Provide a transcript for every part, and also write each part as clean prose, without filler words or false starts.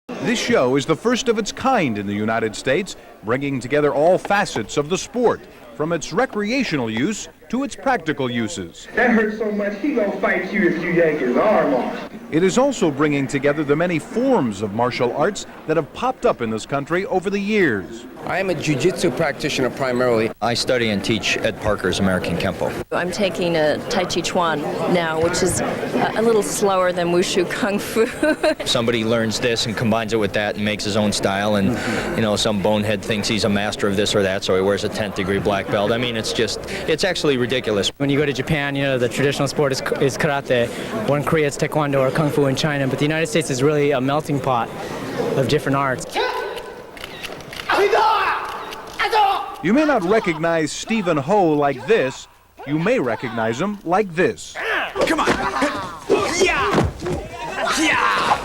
This show is the first of its kind in the United States, bringing together all facets of the sport, from its recreational use to its practical uses. That hurts so much, he gonna fight you if you yank his arm off. It is also bringing together the many forms of martial arts that have popped up in this country over the years. I am a jiu-jitsu practitioner primarily. I study and teach at Parker's American Kempo. I'm taking a Tai Chi Chuan now, which is a little slower than Wushu Kung Fu. Somebody learns this and combines it with that and makes his own style, and you know, some bonehead thinks he's a master of this or that, so he wears a 10th degree black belt. I mean, it's actually ridiculous. When you go to Japan, you know, the traditional sport is karate. Or in Korea, it's taekwondo or kung fu in China, but the United States is really a melting pot of different arts. You may not recognize Steven Ho like this. You may recognize him like this. Come on! Yeah! Yeah!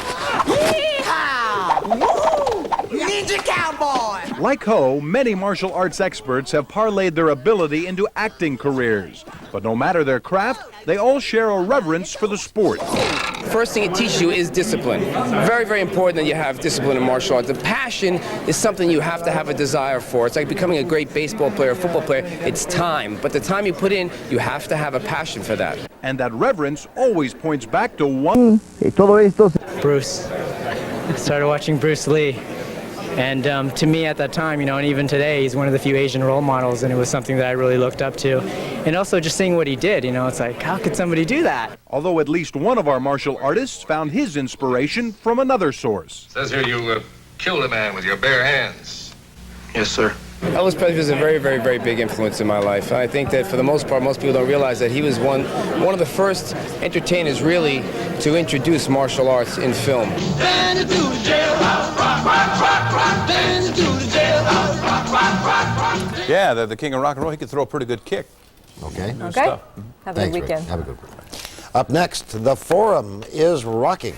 Ninja cowboy! Like Ho, many martial arts experts have parlayed their ability into acting careers. But no matter their craft, they all share a reverence for the sport. First thing it teaches you is discipline. Very, very important that you have discipline in martial arts. The passion is something you have to have a desire for. It's like becoming a great baseball player, football player. It's time. But the time you put in, you have to have a passion for that. And that reverence always points back to one. Bruce. I started watching Bruce Lee. And to me at that time, you know, and even today, he's one of the few Asian role models, and it was something that I really looked up to. And also just seeing what he did, you know, it's like, how could somebody do that? Although at least one of our martial artists found his inspiration from another source. It says here you killed a man with your bare hands. Yes, sir. Elvis Presley was a very, very, very big influence in my life. I think that for the most part, most people don't realize that he was one of the first entertainers really to introduce martial arts in film. Yeah, the king of rock and roll. He could throw a pretty good kick. Okay. Okay. Have a good weekend. Have a good weekend. Up next, the Forum is rocking.